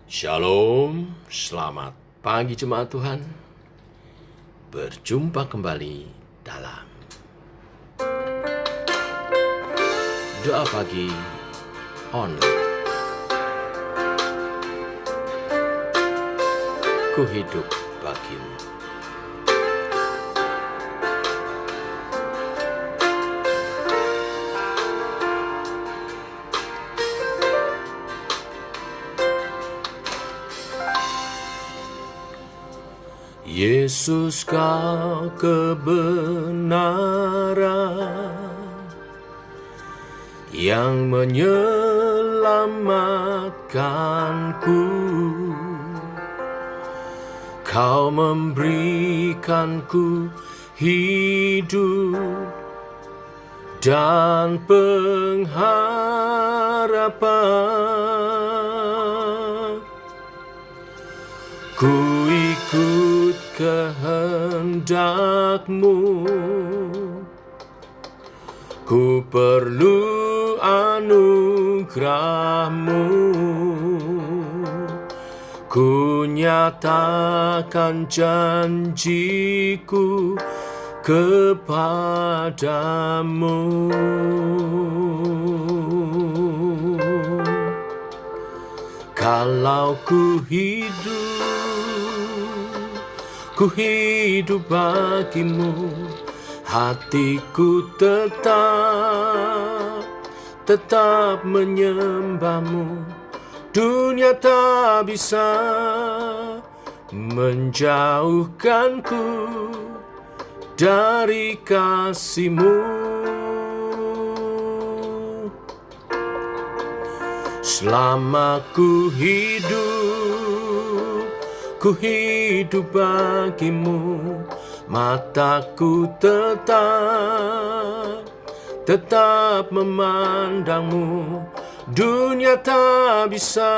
Shalom, selamat pagi jemaat Tuhan. Berjumpa kembali dalam doa pagi online. Ku hidup bagimu. Yesus, kau kebenaran yang menyelamatkanku. Kau memberikanku hidup dan pengharapan. Ku ikut kehendak-Mu, ku perlu anugerah-Mu. Ku nyatakan janjiku kepadamu. Kalau ku hidup bagimu, hatiku tetap menyembahmu. Dunia tak bisa menjauhkanku dari kasih-Mu. Selama ku hidup bagimu, mataku tetap memandangmu. Dunia tak bisa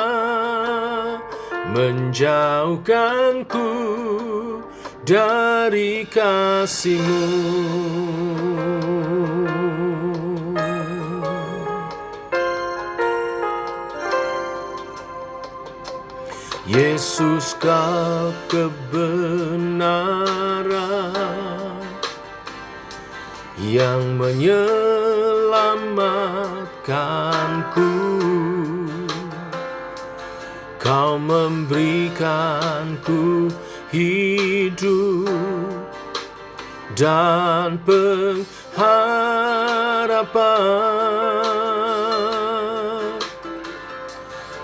menjauhkanku dari kasih-Mu. Yesus, kau kebenaran yang menyelamatkanku. Kau memberikanku hidup dan pengharapan.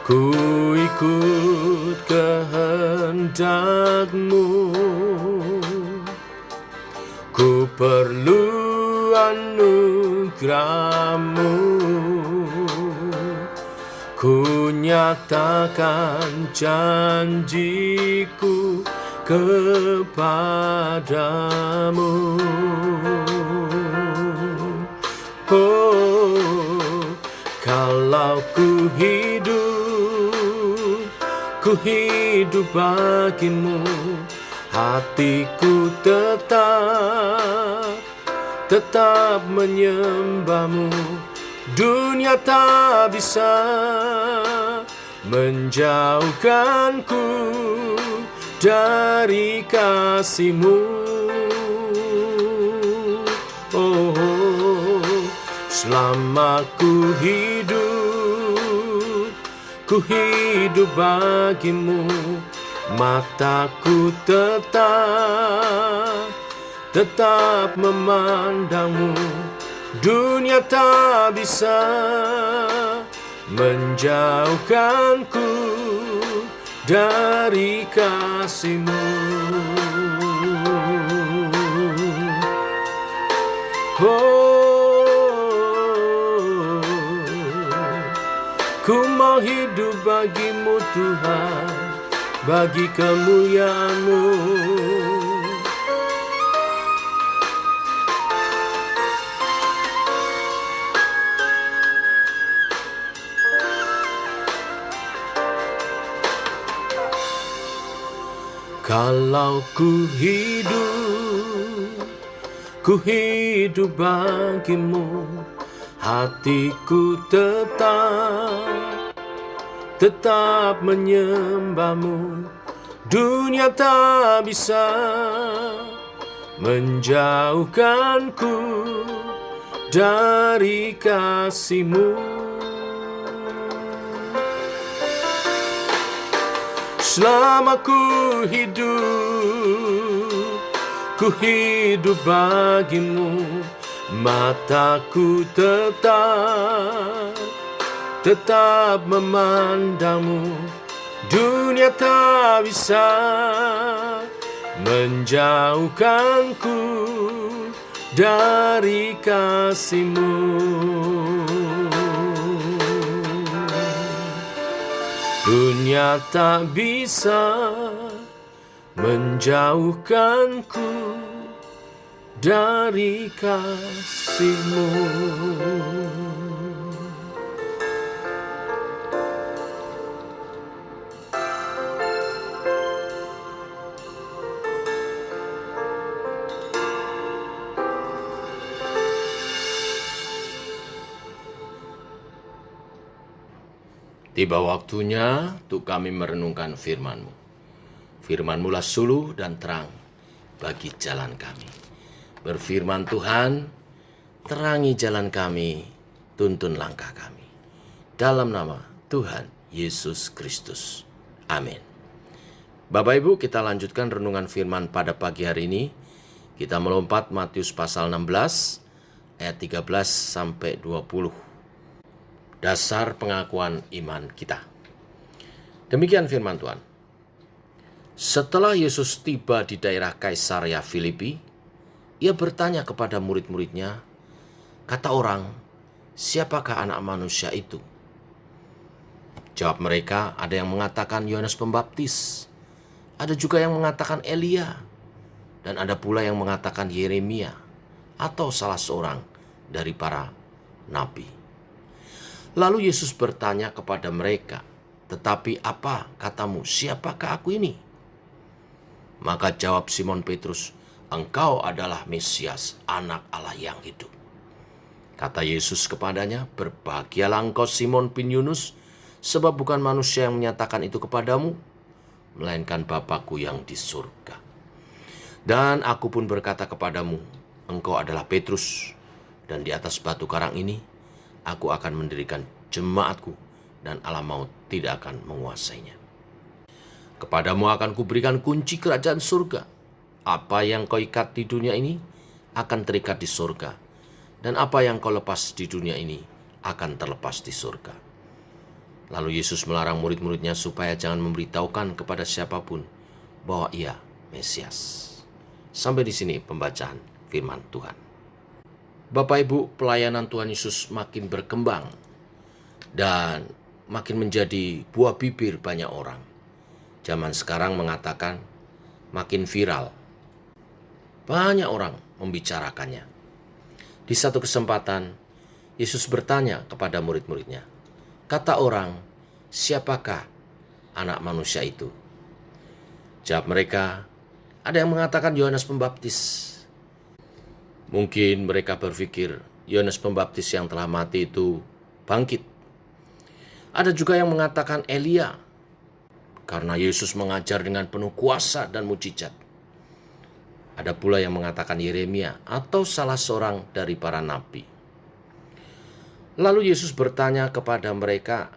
Ku ikut kehendak-Mu, ku perlu anugerah-Mu. Ku nyatakan janjiku kepadamu. Oh, kalau ku hidup bagimu, hatiku tetap menyembahmu. Dunia tak bisa menjauhkanku dari kasih-Mu. Oh, selama ku hidup bagimu, mataku tetap memandangmu. Dunia tak bisa menjauhkanku dari kasih-Mu. Oh, ku mau hidup bagi-Mu Tuhan, bagi kemuliaan-Mu. Kalau ku hidup bagimu, hatiku tetap menyembahmu. Dunia tak bisa menjauhkanku dari kasih-Mu. Selama ku hidup bagimu, mataku tetap memandangmu. Dunia tak bisa menjauhkanku dari kasih-Mu. Dunia tak bisa menjauhkanku dari kasih-Mu. Tiba waktunya untuk kami merenungkan firman-Mu. Firman-Mu lah suluh dan terang bagi jalan kami. Berfirman Tuhan, terangi jalan kami, tuntun langkah kami. Dalam nama Tuhan Yesus Kristus. Amin. Bapak Ibu, kita lanjutkan renungan firman pada pagi hari ini. Kita melompat Matius pasal 16 ayat 13 sampai 20. Dasar pengakuan iman kita. Demikian firman Tuhan. Setelah Yesus tiba di daerah Kaisarea Filipi, ia bertanya kepada murid-muridnya, kata orang, siapakah anak manusia itu? Jawab mereka, ada yang mengatakan Yohanes Pembaptis, ada juga yang mengatakan Elia, dan ada pula yang mengatakan Yeremia, atau salah seorang dari para nabi. Lalu Yesus bertanya kepada mereka, tetapi apa katamu, siapakah aku ini? Maka jawab Simon Petrus, engkau adalah Mesias, anak Allah yang hidup. Kata Yesus kepadanya, berbahagialah engkau Simon bin Yunus, sebab bukan manusia yang menyatakan itu kepadamu, melainkan Bapa-Ku yang di surga. Dan aku pun berkata kepadamu, engkau adalah Petrus, dan di atas batu karang ini, aku akan mendirikan jemaatku, dan alam maut tidak akan menguasainya. Kepadamu akan kuberikan kunci kerajaan surga. Apa yang kau ikat di dunia ini akan terikat di surga, dan apa yang kau lepas di dunia ini akan terlepas di surga. Lalu Yesus melarang murid-muridnya supaya jangan memberitahukan kepada siapapun bahwa ia Mesias. Sampai di sini pembacaan firman Tuhan. Bapak Ibu, pelayanan Tuhan Yesus makin berkembang dan makin menjadi buah bibir banyak orang. Zaman sekarang mengatakan makin viral. Banyak orang membicarakannya. Di satu kesempatan, Yesus bertanya kepada murid-muridnya, kata orang, siapakah anak manusia itu? Jawab mereka, ada yang mengatakan Yohanes Pembaptis. Mungkin mereka berpikir Yohanes Pembaptis yang telah mati itu bangkit. Ada juga yang mengatakan Elia, karena Yesus mengajar dengan penuh kuasa dan mujizat. Ada pula yang mengatakan Yeremia atau salah seorang dari para nabi. Lalu Yesus bertanya kepada mereka,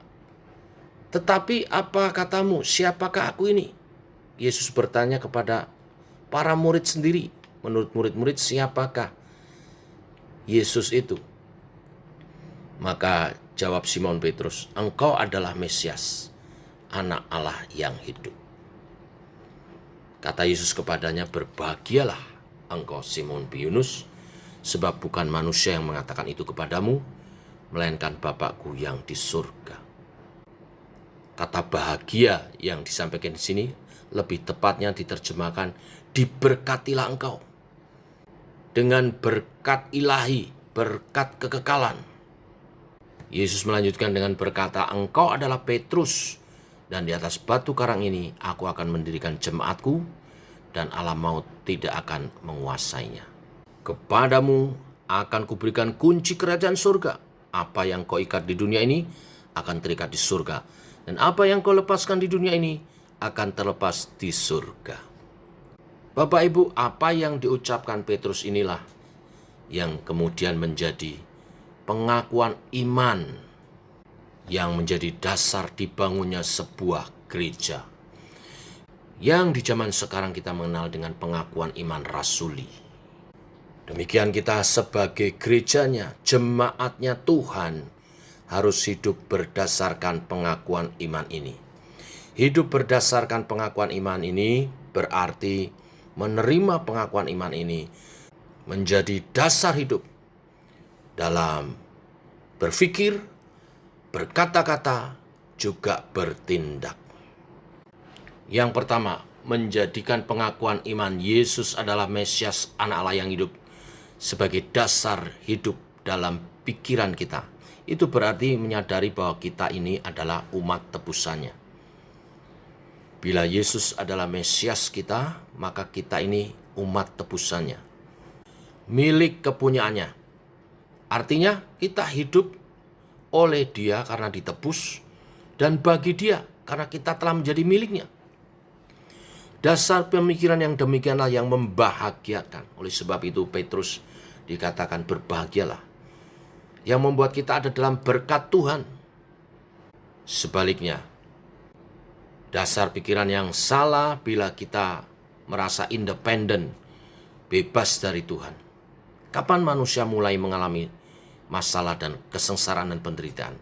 tetapi apa katamu, siapakah aku ini? Yesus bertanya kepada para murid sendiri, menurut murid-murid siapakah Yesus itu? Maka jawab Simon Petrus, engkau adalah Mesias, anak Allah yang hidup. Kata Yesus kepadanya, berbahagialah engkau Simon bin Yunus, sebab bukan manusia yang mengatakan itu kepadamu, melainkan Bapa-Ku yang di surga. Kata bahagia yang disampaikan di sini lebih tepatnya diterjemahkan diberkatilah engkau dengan berkat ilahi, berkat kekekalan. Yesus melanjutkan dengan berkata, engkau adalah Petrus, dan di atas batu karang ini aku akan mendirikan jemaatku, dan alam maut tidak akan menguasainya. Kepadamu akan kuberikan kunci kerajaan surga. Apa yang kau ikat di dunia ini akan terikat di surga, Dan apa yang kau lepaskan di dunia ini akan terlepas di surga. Bapak Ibu, apa yang diucapkan Petrus inilah yang kemudian menjadi pengakuan iman yang menjadi dasar dibangunnya sebuah gereja. Yang di zaman sekarang kita mengenal dengan pengakuan iman rasuli. Demikian kita sebagai gerejanya, jemaatnya Tuhan, harus hidup berdasarkan pengakuan iman ini. Hidup berdasarkan pengakuan iman ini berarti menerima pengakuan iman ini menjadi dasar hidup dalam berpikir, berkata-kata, juga bertindak. Yang pertama, menjadikan pengakuan iman Yesus adalah Mesias, Anak Allah yang hidup, sebagai dasar hidup dalam pikiran kita. Itu berarti menyadari bahwa kita ini adalah umat tebusannya. Bila Yesus adalah Mesias kita, maka kita ini umat tebusannya, milik kepunyaannya. Artinya kita hidup oleh Dia karena ditebus, dan bagi Dia karena kita telah menjadi miliknya. Dasar pemikiran yang demikianlah yang membahagiakan. Oleh sebab itu Petrus dikatakan berbahagialah yang membuat kita ada dalam berkat Tuhan. Sebaliknya, dasar pikiran yang salah bila kita merasa independen, bebas dari Tuhan. Kapan manusia mulai mengalami masalah dan kesengsaraan dan penderitaan?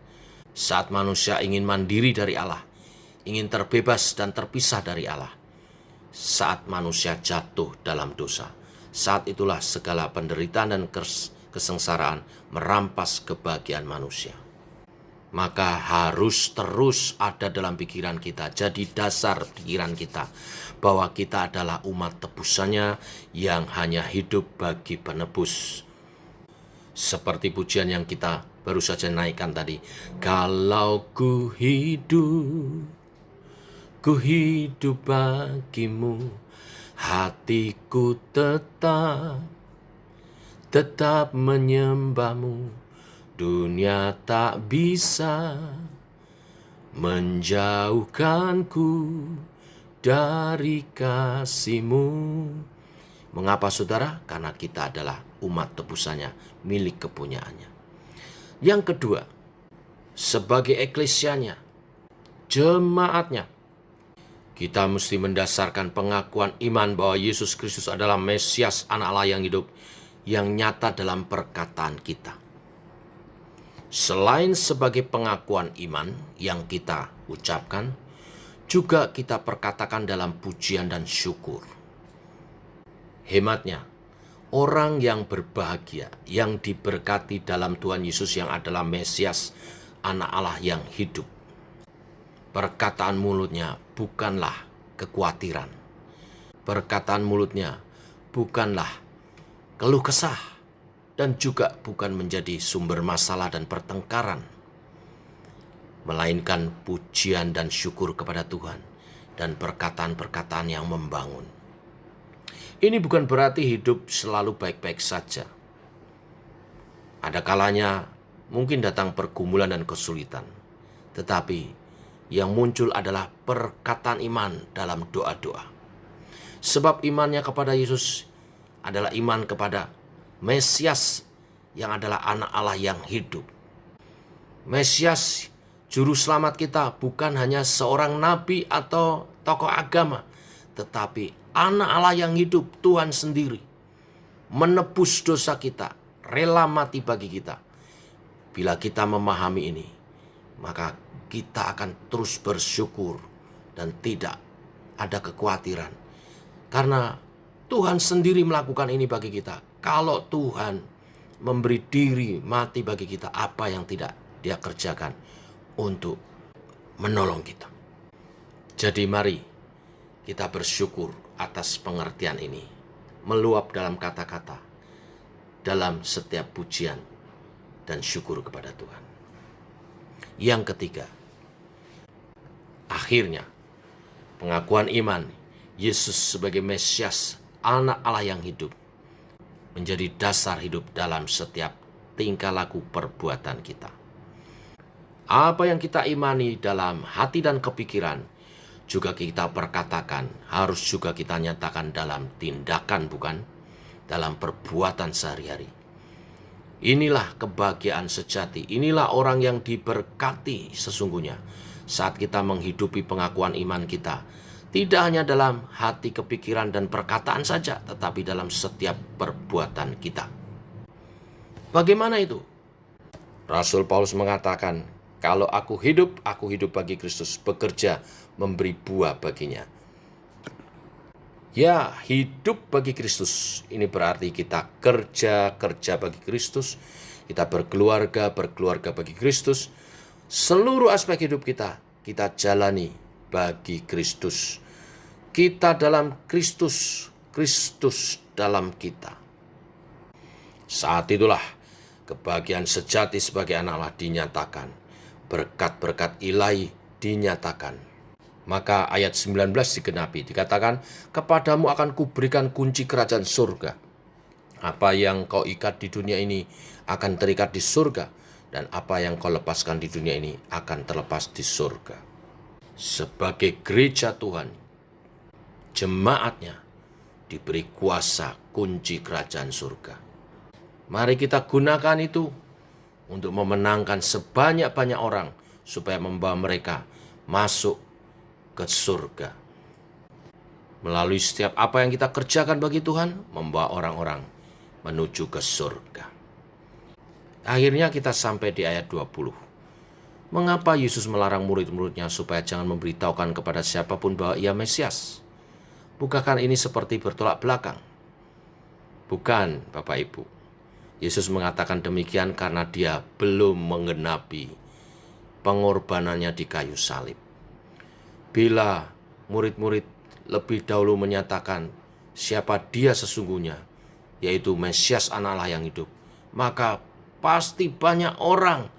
Saat manusia ingin mandiri dari Allah, ingin terbebas dan terpisah dari Allah. Saat manusia jatuh dalam dosa, saat itulah segala penderitaan dan kesengsaraan merampas kebahagiaan manusia. Maka harus terus ada dalam pikiran kita, jadi dasar pikiran kita, bahwa kita adalah umat tebusannya yang hanya hidup bagi penebus. Seperti pujian yang kita baru saja naikkan tadi. Kalau ku hidup bagimu, hatiku tetap menyembahmu. Dunia tak bisa menjauhkanku dari kasih-Mu. Mengapa saudara? Karena kita adalah umat tebusannya, milik kepunyaannya. Yang kedua, sebagai eklesianya, jemaatnya, kita mesti mendasarkan pengakuan iman bahwa Yesus Kristus adalah Mesias, Anak Allah yang hidup, yang nyata dalam perkataan kita. Selain sebagai pengakuan iman yang kita ucapkan, juga kita perkatakan dalam pujian dan syukur. Hematnya, orang yang berbahagia, yang diberkati dalam Tuhan Yesus yang adalah Mesias, Anak Allah yang hidup. Perkataan mulutnya bukanlah kekhawatiran. Perkataan mulutnya bukanlah keluh kesah. Dan juga bukan menjadi sumber masalah dan pertengkaran, melainkan pujian dan syukur kepada Tuhan dan perkataan-perkataan yang membangun. Ini bukan berarti hidup selalu baik-baik saja. Ada kalanya mungkin datang pergumulan dan kesulitan, tetapi yang muncul adalah perkataan iman dalam doa-doa. Sebab imannya kepada Yesus adalah iman kepada Mesias yang adalah Anak Allah yang hidup. Mesias, juru selamat kita, bukan hanya seorang nabi atau tokoh agama, tetapi Anak Allah yang hidup, Tuhan sendiri, menebus dosa kita, rela mati bagi kita. Bila kita memahami ini, maka kita akan terus bersyukur dan tidak ada kekhawatiran. Karena Tuhan sendiri melakukan ini bagi kita. Kalau Tuhan memberi diri mati bagi kita, apa yang tidak Dia kerjakan untuk menolong kita. Jadi mari kita bersyukur atas pengertian ini, meluap dalam kata-kata, dalam setiap pujian dan syukur kepada Tuhan. Yang ketiga, akhirnya pengakuan iman Yesus sebagai Mesias, Anak Allah yang hidup, menjadi dasar hidup dalam setiap tingkah laku perbuatan kita. Apa yang kita imani dalam hati dan kepikiran, juga kita perkatakan, harus juga kita nyatakan dalam tindakan, bukan? Dalam perbuatan sehari-hari. Inilah kebahagiaan sejati, inilah orang yang diberkati sesungguhnya saat kita menghidupi pengakuan iman kita. Tidak hanya dalam hati, kepikiran, dan perkataan saja, tetapi dalam setiap perbuatan kita. Bagaimana itu? Rasul Paulus mengatakan, kalau aku hidup bagi Kristus, bekerja, memberi buah baginya. Ya, hidup bagi Kristus. Ini berarti kita kerja bagi Kristus. Kita berkeluarga bagi Kristus. Seluruh aspek hidup kita jalani bagi Kristus. Kita dalam Kristus, Kristus dalam kita. Saat itulah kebahagiaan sejati sebagai anak Allah dinyatakan. Berkat-berkat ilahi dinyatakan. Maka ayat 19 digenapi, dikatakan, kepadamu akan kuberikan kunci kerajaan surga. Apa yang kau ikat di dunia ini akan terikat di surga, dan apa yang kau lepaskan di dunia ini akan terlepas di surga. Sebagai gereja Tuhan, jemaatnya diberi kuasa kunci kerajaan surga. Mari kita gunakan itu untuk memenangkan sebanyak-banyak orang, supaya membawa mereka masuk ke surga. Melalui setiap apa yang kita kerjakan bagi Tuhan, membawa orang-orang menuju ke surga. Akhirnya kita sampai di ayat 20. Mengapa Yesus melarang murid-muridnya supaya jangan memberitahukan kepada siapapun bahwa ia Mesias? Bukankah ini seperti bertolak belakang? Bukan, Bapak Ibu. Yesus mengatakan demikian karena dia belum menggenapi pengorbanannya di kayu salib. Bila murid-murid lebih dahulu menyatakan siapa dia sesungguhnya, yaitu Mesias anak Allah yang hidup, maka pasti banyak orang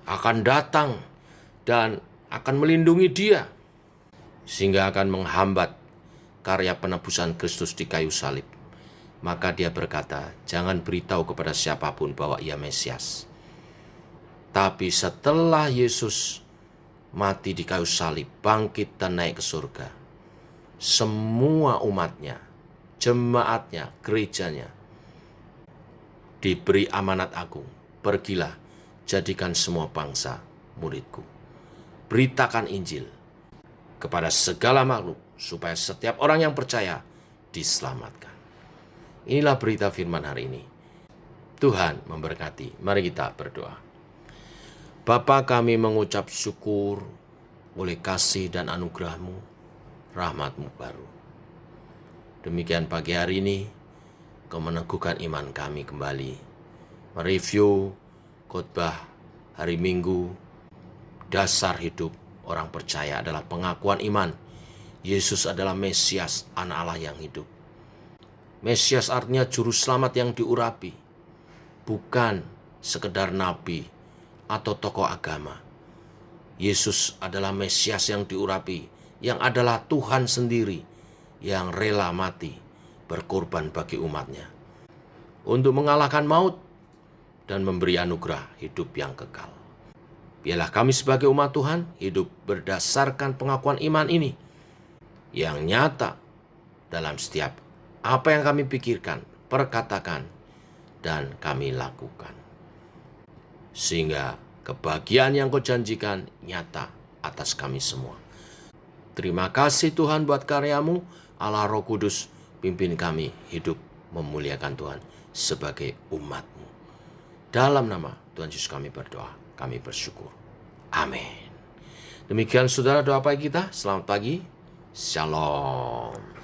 akan datang dan akan melindungi dia, sehingga akan menghambat karya penebusan Kristus di kayu salib. Maka dia berkata, jangan beritahu kepada siapapun bahwa ia Mesias. Tapi setelah Yesus mati di kayu salib, bangkit dan naik ke surga, semua umatnya, jemaatnya, gerejanya, diberi amanat agung. Pergilah, jadikan semua bangsa muridku. Beritakan Injil kepada segala makhluk, supaya setiap orang yang percaya diselamatkan. Inilah berita firman hari ini. Tuhan memberkati. Mari kita berdoa. Bapa, kami mengucap syukur oleh kasih dan anugerah-Mu, rahmat-Mu baru. Demikian pagi hari ini, Kau meneguhkan iman kami kembali. Mereview khotbah hari Minggu, dasar hidup orang percaya adalah pengakuan iman. Yesus adalah Mesias, anak Allah yang hidup. Mesias artinya juru selamat yang diurapi, bukan sekedar nabi atau tokoh agama. Yesus adalah Mesias yang diurapi, yang adalah Tuhan sendiri, yang rela mati, berkorban bagi umatnya, untuk mengalahkan maut dan memberi anugerah hidup yang kekal. Biarlah kami sebagai umat Tuhan hidup berdasarkan pengakuan iman ini, yang nyata dalam setiap apa yang kami pikirkan, perkatakan, dan kami lakukan. Sehingga kebahagiaan yang Kau janjikan nyata atas kami semua. Terima kasih Tuhan buat karya-Mu, Allah Roh Kudus, pimpin kami hidup memuliakan Tuhan sebagai umat-Mu. Dalam nama Tuhan Yesus kami berdoa, kami bersyukur. Amin. Demikian saudara doa pagi kita. Selamat pagi. Shalom.